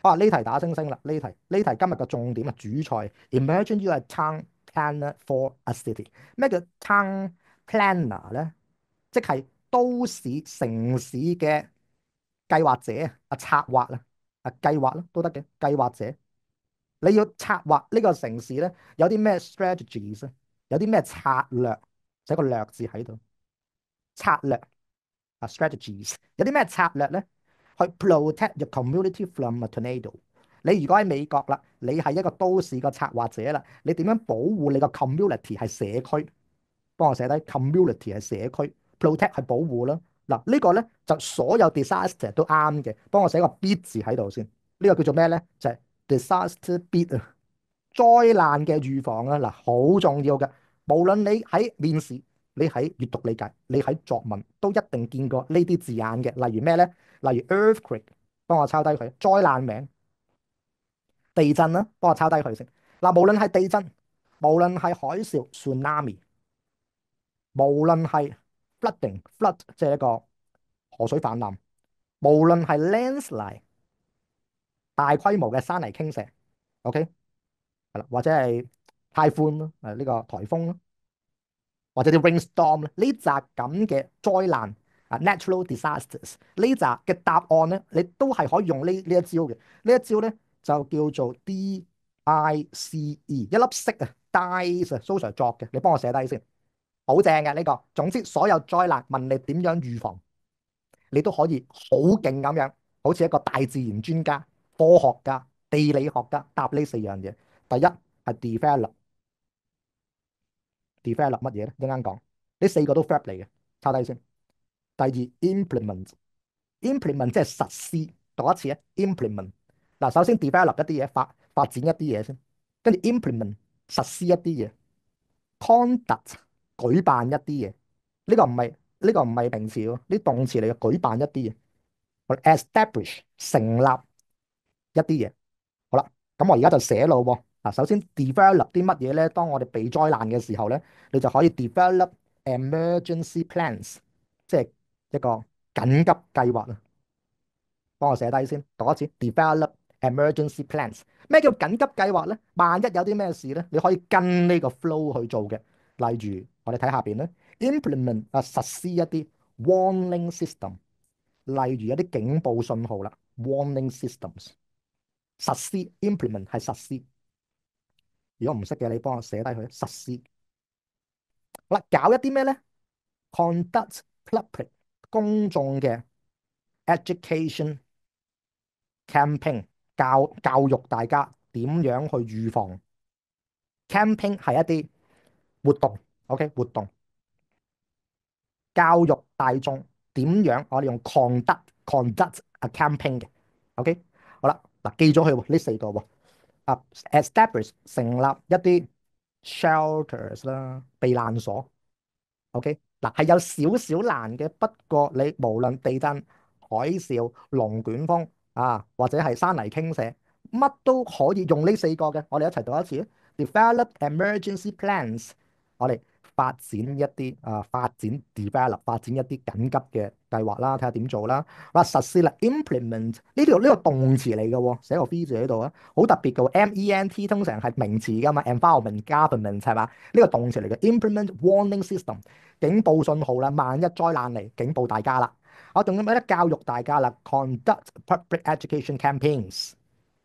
啊，呢題打星星啦，呢題今日嘅重點係主菜。Imagine you are town planner for a city。咩叫 town planner 咧？即係都市城市嘅計劃者啊，策劃啊，計劃啦都得嘅計劃者。你要策劃呢個城市咧，有啲咩 strategies 咧？有啲咩策略？寫個略字喺度，策略啊 strategies。有啲咩策略咧？去 protect your community from a tornado。你如果喺美國啦，你係一個都市個策劃者啦，你點樣保護你個 community 係社區？幫我寫低 community 係社區，protect 係保護啦。嗱，呢個咧就所有 disaster 都啱嘅。幫我寫個 bid 字喺度先。呢個叫做咩咧？就係 disaster bid 啊，災難嘅預防啊。嗱，好重要嘅。無論你喺面試，你喺閱讀理解，你喺作文都一定見過呢啲字眼嘅。例如咩咧？例如 earthquake，幫我抄低佢。災難名，地震啦，幫我抄低佢先。嗱，無論係地震，無論係海嘯 tsunami，無論係 flood 即係一個河水泛濫，無論係 landslide 大規模嘅山泥傾瀉，OK 係啦，或者係泰寬咯，呢個颱風咯，或者啲 rainstorm 咧，呢扎咁嘅災難啊 natural disasters 呢扎嘅答案咧，你都係可以用呢一招嘅。呢一招咧就叫做 DICE，一粒色啊 dice 啊蘇 Sir 作嘅，你幫我寫低先，好正嘅呢個。總之所有災難問你點樣預防，你都可以好勁咁樣，好似一個大自然專家、科學家、地理學家答呢四樣嘢。第一係 develop 乜嘢咧？一陣間講，呢四個都 verb 嚟嘅，抄低先。第二 implement 即係實施，讀一次啊 implement。嗱，首先 develop 一啲嘢，發展一啲嘢先，跟住 implement 實施一啲嘢，conduct 舉辦一啲嘢。呢個唔係名詞喎，呢動詞嚟嘅，舉辦一啲嘢。我 establish 成立一啲嘢。好啦，咁我而家就寫咯喎。嗱，首先 develop 啲乜嘢咧？當我哋避災難嘅時候咧，你就可以 develop emergency plans，即係一個緊急計劃啊。幫我寫低先，讀一次 develop emergency plans。咩叫緊急計劃咧？萬一有啲咩事咧，你可以跟呢個 flow 去做嘅。例如我哋睇下邊咧，implement 啊實施一啲 warning system，例如一啲警報信號啦，warning systems。實施 implement 係實施。如果唔識嘅，你幫我寫低佢實施。好啦，搞一啲咩咧？conduct public 公眾嘅 education campaign，教育大家點樣去預防。campaign 係一啲活動，OK 活動，教育大眾點樣，我哋用 conduct a campaign 嘅，OK 好啦，嗱記咗佢喎，呢四個喎。啊，establish 成立一啲 shelters 啦，避難所。OK，嗱係有少少難嘅，不過你無論地震、海嘯、龍捲風啊，或者係山泥傾瀉，乜都可以用呢四個嘅。我哋一齊讀一次啊，develop emergency plans。我哋發展 develop 發展一啲緊急嘅計劃啦，睇下點做啦。嗱，實施啦，implement 呢個動詞嚟嘅喎，寫個 V 字喺度啊，好特別嘅喎，ment 通常係名詞㗎嘛，environment、government 係嘛？呢個動詞嚟嘅，implement warning system。警報信號啦，萬一災難嚟，警報大家啦。我仲有咩咧？教育大家啦，conduct public education campaigns。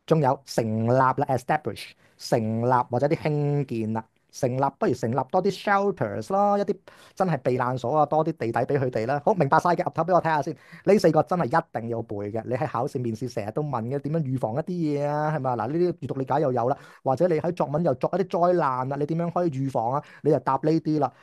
仲有成立啦，establish 成立或者啲興建啦，成立不如成立多啲 shelters 咯，一啲真係避難所啊，多啲地底俾佢哋啦。好，明白晒嘅，岌頭俾我睇下先。呢四個真係一定要背嘅，你喺考試面試成日都問嘅，點樣預防一啲嘢啊？係咪？嗱，呢啲閱讀理解又有啦，或者你喺作文又作一啲災難啊，你點樣可以預防啊？你就答呢啲啦。